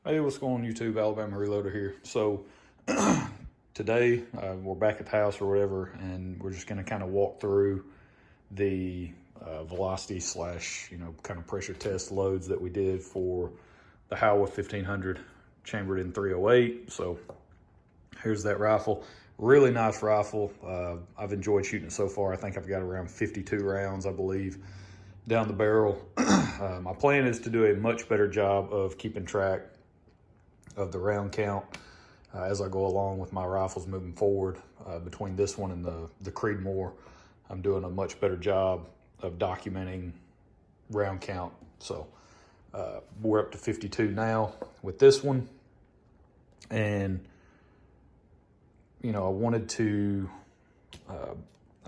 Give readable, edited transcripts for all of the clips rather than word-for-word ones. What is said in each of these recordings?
Hey, what's going on YouTube? Alabama Reloader here. So today we're back at the house or whatever, and we're just going to kind of walk through the velocity slash, kind of pressure test loads that we did for the Howa 1500 chambered in 308. So here's that rifle. Really nice rifle. I've enjoyed shooting it so far. I think I've got around 52 rounds, I believe, down the barrel. My plan is to do a much better job of keeping track of the round count as I go along with my rifles moving forward. Between this one and the Creedmoor, I'm doing a much better job of documenting round count. So we're up to 52 now with this one. And, I wanted to, I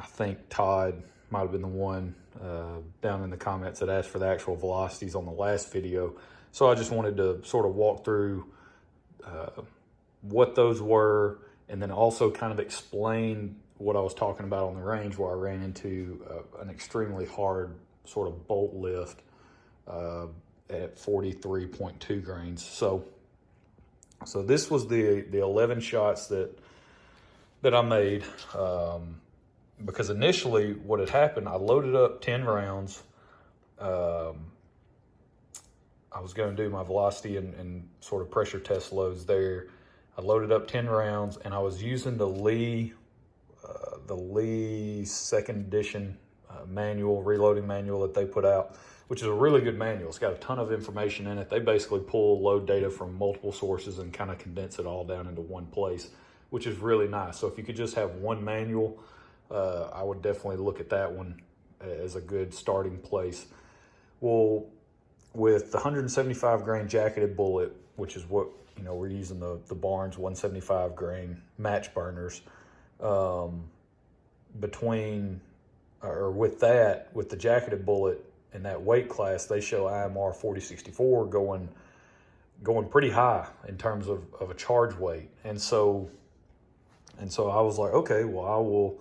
think Todd might have been the one down in the comments that asked for the actual velocities on the last video. So I just wanted to sort of walk through what those were, and then also kind of explain what I was talking about on the range where I ran into an extremely hard sort of bolt lift at 43.2 grains. So this was the 11 shots that I made, because initially what had happened, I loaded up 10 rounds. I was going to do my velocity and sort of pressure test loads there. I loaded up 10 rounds, and I was using the Lee second edition reloading manual that they put out, which is a really good manual. It's got a ton of information in it. They basically pull load data from multiple sources and kind of condense it all down into one place, which is really nice. So if you could just have one manual, I would definitely look at that one as a good starting place. Well, with the 175 grain jacketed bullet, which is what, we're using the Barnes 175 grain match burners, with the jacketed bullet in that weight class, they show IMR 4064 going pretty high in terms of a charge weight. And so I was like, okay, well,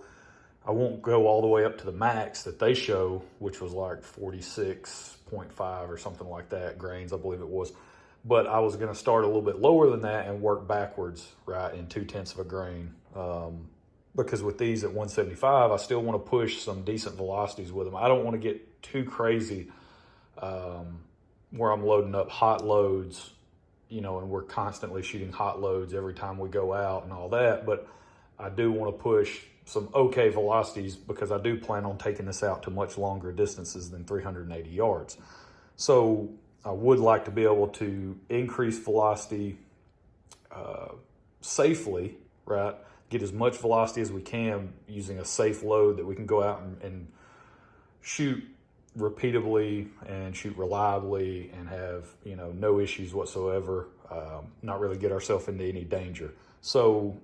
I won't go all the way up to the max that they show, which was like 46.5 or something like that grains, I believe it was. But I was going to start a little bit lower than that and work backwards, right, in 0.2 of a grain. Because with these at 175, I still want to push some decent velocities with them. I don't want to get too crazy where I'm loading up hot loads, and we're constantly shooting hot loads every time we go out and all that. But I do want to push some okay velocities because I do plan on taking this out to much longer distances than 380 yards. So I would like to be able to increase velocity safely, right? Get as much velocity as we can using a safe load that we can go out and shoot repeatably and shoot reliably and have, no issues whatsoever, not really get ourselves into any danger. So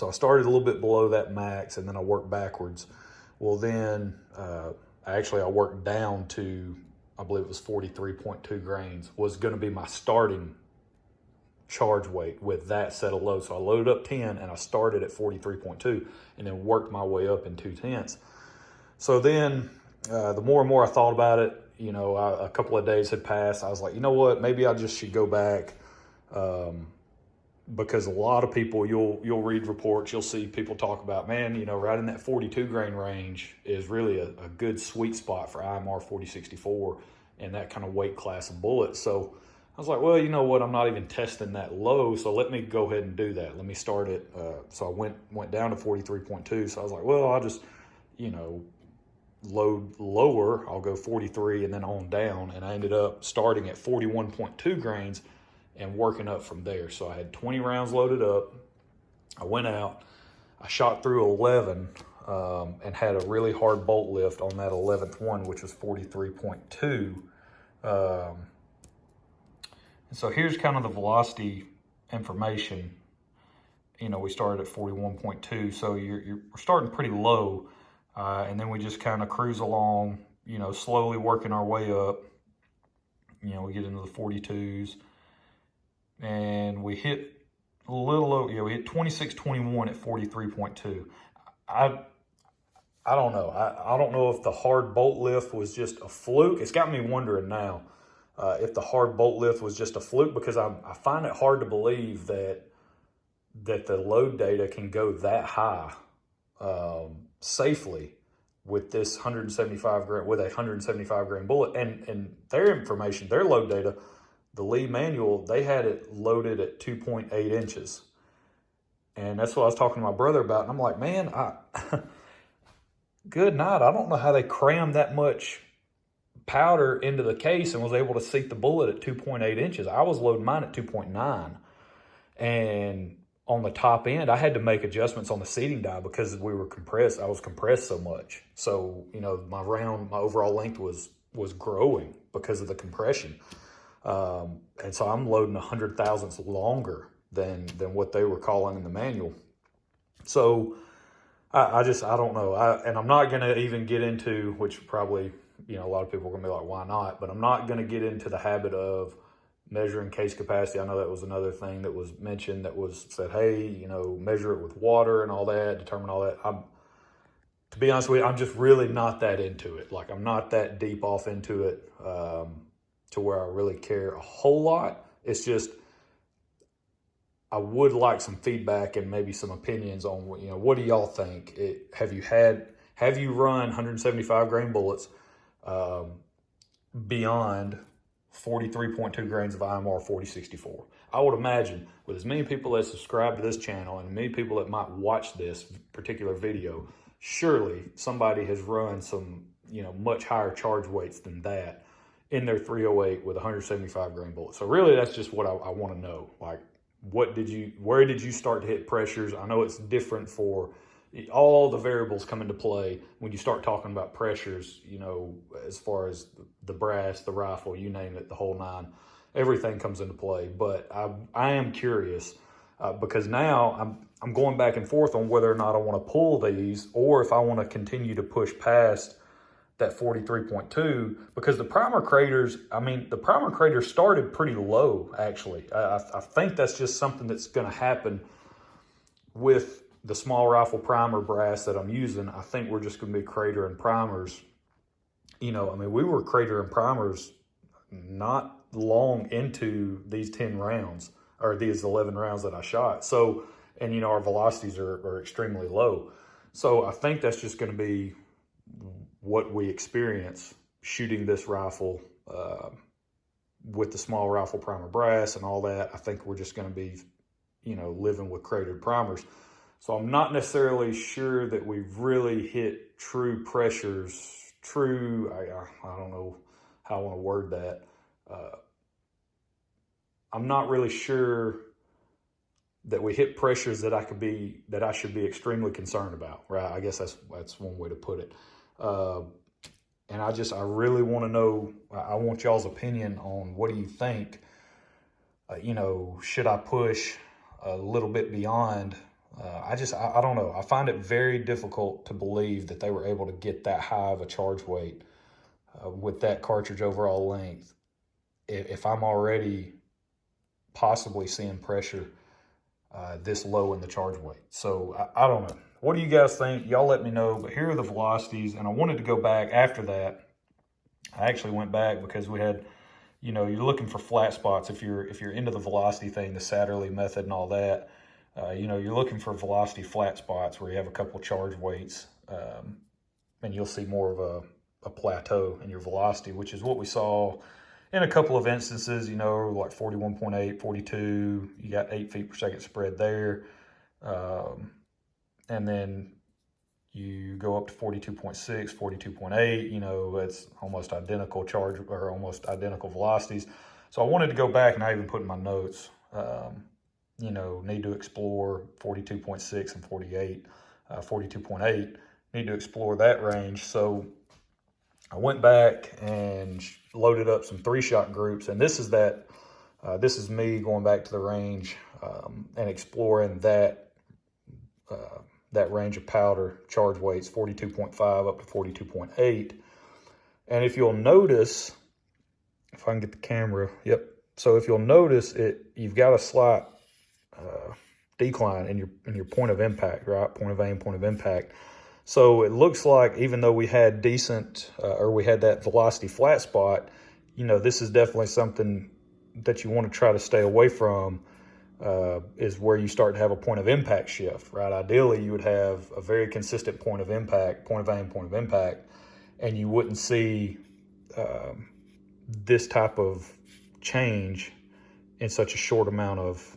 I started a little bit below that max, and then I worked backwards. Well, then I worked down to, I believe it was 43.2 grains, was going to be my starting charge weight with that set of loads. So I loaded up 10, and I started at 43.2, and then worked my way up in 0.2. So then the more and more I thought about it, a couple of days had passed. I was like, you know what, maybe I just should go back. Because a lot of people, you'll read reports, you'll see people talk about, man, right in that 42 grain range is really a good sweet spot for IMR 4064 and that kind of weight class of bullets. So I was like, well, you know what, I'm not even testing that low, so let me go ahead and do that. Let me start it. So I went down to 43.2. So I was like, well, I'll just, load lower. I'll go 43 and then on down. And I ended up starting at 41.2 grains and working up from there. So I had 20 rounds loaded up. I went out, I shot through 11 and had a really hard bolt lift on that 11th one, which was 43.2. And so here's kind of the velocity information. We started at 41.2, so we're starting pretty low. And then we just kind of cruise along, slowly working our way up. We get into the 42s. And we hit a little low, we hit 26.21 at 43.2. I don't know. I don't know if the hard bolt lift was just a fluke. It's got me wondering now. if the hard bolt lift was just a fluke, because I find it hard to believe that the load data can go that high safely with this 175 grain, with a 175 grain bullet. And their information, their load data, the Lee manual, they had it loaded at 2.8 inches. And that's what I was talking to my brother about. And I'm like, man, good night. I don't know how they crammed that much powder into the case and was able to seat the bullet at 2.8 inches. I was loading mine at 2.9. And on the top end, I had to make adjustments on the seating die because we were compressed. I was compressed so much. So, you know, my overall length was growing because of the compression. And so I'm loading 100 thousandths longer than what they were calling in the manual. So I don't know. And I'm not going to even get into, which probably, you know, a lot of people are going to be like, why not? But I'm not going to get into the habit of measuring case capacity. I know that was another thing that was mentioned, that was said, hey, you know, measure it with water and all that, determine all that. To be honest with you, I'm just really not that into it. Like, I'm not that deep off into it to where I really care a whole lot. It's just, I would like some feedback and maybe some opinions on, you know, what do y'all think? Have you run 175 grain bullets beyond 43.2 grains of IMR 4064? I would imagine with as many people that subscribe to this channel and many people that might watch this particular video, surely somebody has run some, you know, much higher charge weights than that in their 308 with 175 grain bullets. So really, that's just what I want to know. Like, where did you start to hit pressures? I know it's different for all the variables come into play when you start talking about pressures, you know, as far as the brass, the rifle, you name it, the whole nine, everything comes into play. But I am curious because now I'm going back and forth on whether or not I want to pull these or if I want to continue to push past that 43.2, because the primer craters, the primer craters started pretty low, actually. I think that's just something that's going to happen with the small rifle primer brass that I'm using. I think we're just going to be cratering primers. You know, we were cratering primers not long into these 10 rounds, or these 11 rounds that I shot. So, and you know, our velocities are extremely low. So I think that's just going to be what we experience shooting this rifle with the small rifle primer brass and all that. I think we're just going to be, you know, living with cratered primers. So I'm not necessarily sure that we've really hit true pressures, I don't know how I want to word that. I'm not really sure that we hit pressures that I should be extremely concerned about, right? I guess that's one way to put it. And I really want to know, I want y'all's opinion on what do you think, you know, should I push a little bit beyond? I don't know. I find it very difficult to believe that they were able to get that high of a charge weight with that cartridge overall length. If I'm already possibly seeing pressure this low in the charge weight. So I don't know. What do you guys think? Y'all let me know. But here are the velocities. And I wanted to go back after that. I actually went back because we had, you know, you're looking for flat spots. If you're into the velocity thing, the Satterley method and all that, you know, you're looking for velocity flat spots where you have a couple charge weights, and you'll see more of a plateau in your velocity, which is what we saw in a couple of instances, you know, like 41.8, 42, you got 8 feet per second spread there. And then you go up to 42.6, 42.8, you know, it's almost identical charge or almost identical velocities. So I wanted to go back, and I even put in my notes, you know, need to explore 42.6 and 42.8, need to explore that range. So I went back and loaded up some 3-shot groups, and this is me going back to the range and exploring that range of powder charge weights, 42.5 up to 42.8. And if you'll notice, if I can get the camera, yep. So if you'll notice you've got a slight decline in your point of impact, right? Point of aim, point of impact. So it looks like even though we had decent, or we had that velocity flat spot, this is definitely something that you want to try to stay away from, is where you start to have a point of impact shift, right? Ideally, you would have a very consistent point of impact, point of aim, point of impact, and you wouldn't see this type of change in such a short amount of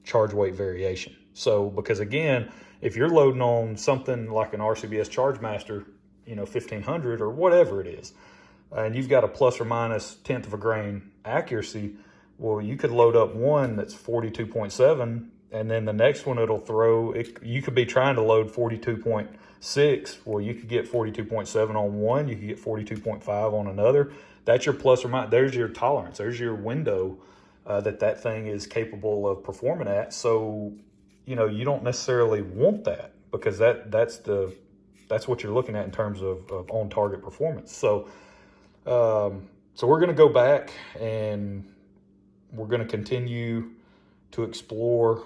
charge weight variation. So, because again, if you're loading on something like an RCBS Chargemaster, 1500 or whatever it is, and you've got a plus or minus tenth of a grain accuracy, well, you could load up one that's 42.7, and then the next one it'll throw, you could be trying to load 42.6. Well, you could get 42.7 on one, you could get 42.5 on another. That's your plus or minus. There's your tolerance. There's your window that thing is capable of performing at. So, you don't necessarily want that, because that's what you're looking at in terms of on target performance. So, we're going to go back and we're going to continue to explore.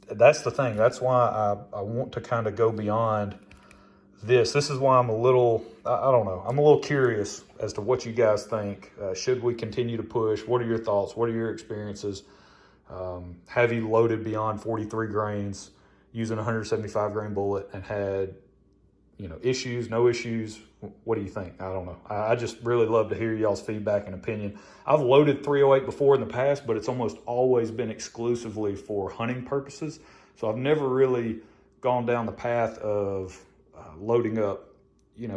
That's the thing. That's why I want to kind of go beyond this. This is why I'm a little, I don't know, I'm a little curious as to what you guys think. Should we continue to push? What are your thoughts? What are your experiences? Have you loaded beyond 43 grains using a 175 grain bullet and had, issues, no issues? What do you think? I don't know. I just really love to hear y'all's feedback and opinion. I've loaded 308 before in the past, but it's almost always been exclusively for hunting purposes. So I've never really gone down the path of loading up,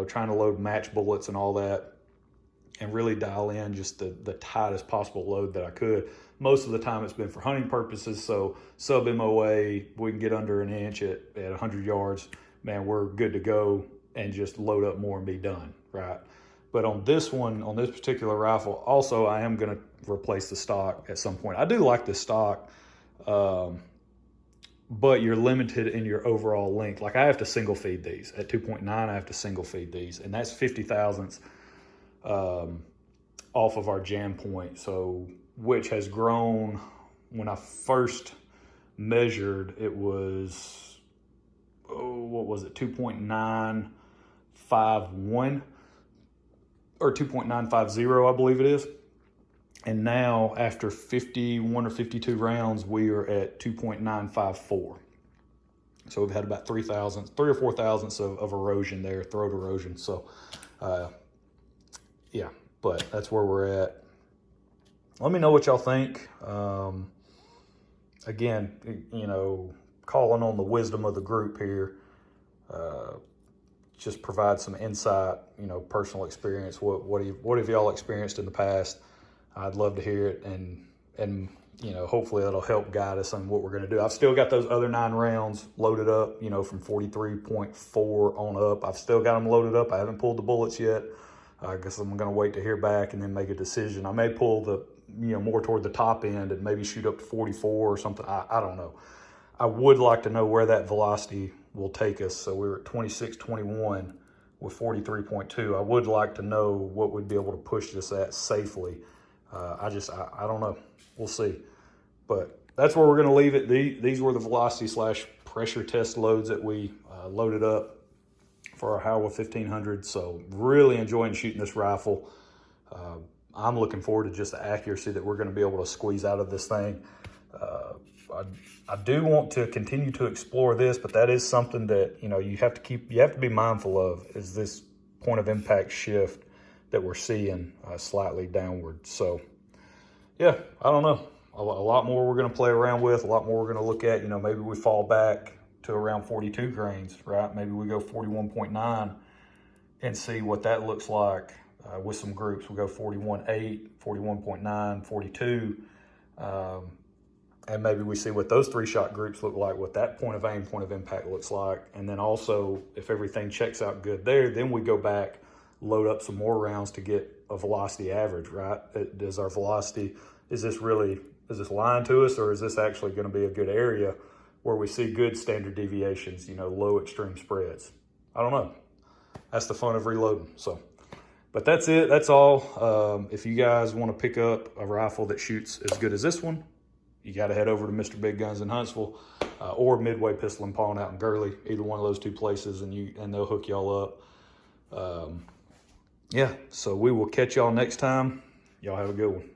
trying to load match bullets and all that, and really dial in just the tightest possible load that I could. Most of the time it's been for hunting purposes. So sub MOA, we can get under an inch at 100 yards. Man, we're good to go and just load up more and be done, right? But on this one, on this particular rifle, also I am going to replace the stock at some point. I do like the stock, but you're limited in your overall length. Like, I have to single feed these. At 2.9, I have to single feed these, and that's 50 thousandths off of our jam point, so which has grown. When I first measured, it was, what was it, 2.951 or 2.950, I believe it is. And now, after 51 or 52 rounds, we are at 2.954. So we've had about 3 or 4 thousandths of erosion there, throat erosion. So, yeah, but that's where we're at. Let me know what y'all think. Again, calling on the wisdom of the group here. Just provide some insight, personal experience. What have y'all experienced in the past? I'd love to hear it, and hopefully that'll help guide us on what we're going to do. I've still got those other 9 rounds loaded up, from 43.4 on up. I've still got them loaded up. I haven't pulled the bullets yet. I guess I'm going to wait to hear back and then make a decision. I may pull the, more toward the top end and maybe shoot up to 44 or something. I don't know. I would like to know where that velocity will take us. So we were at 26.21 with 43.2. I would like to know what we'd be able to push this at safely. I don't know. We'll see. But that's where we're going to leave it. These were the velocity / pressure test loads that we loaded up for our Howa 1500. So really enjoying shooting this rifle. I'm looking forward to just the accuracy that we're going to be able to squeeze out of this thing. I do want to continue to explore this, but that is something that, you have to be mindful of, is this point of impact shift that we're seeing slightly downward. So yeah, I don't know. A lot more we're going to play around with, a lot more we're going to look at. Maybe we fall back to around 42 grains, right? Maybe we go 41.9 and see what that looks like with some groups. We'll go 41.8, 41.9, 42. And maybe we see what those 3-shot groups look like, what that point of aim, point of impact looks like. And then also, if everything checks out good there, then we go back, load up some more rounds to get a velocity average, right? Does our velocity, is this lying to us, or is this actually going to be a good area where we see good standard deviations, low extreme spreads? I don't know. That's the fun of reloading. So, but that's it. That's all. If you guys want to pick up a rifle that shoots as good as this one, you got to head over to Mr. Big Guns in Huntsville or Midway Pistol and Pawn out in Gurley, either one of those 2 places, and they'll hook y'all up. yeah, so we will catch y'all next time. Y'all have a good one.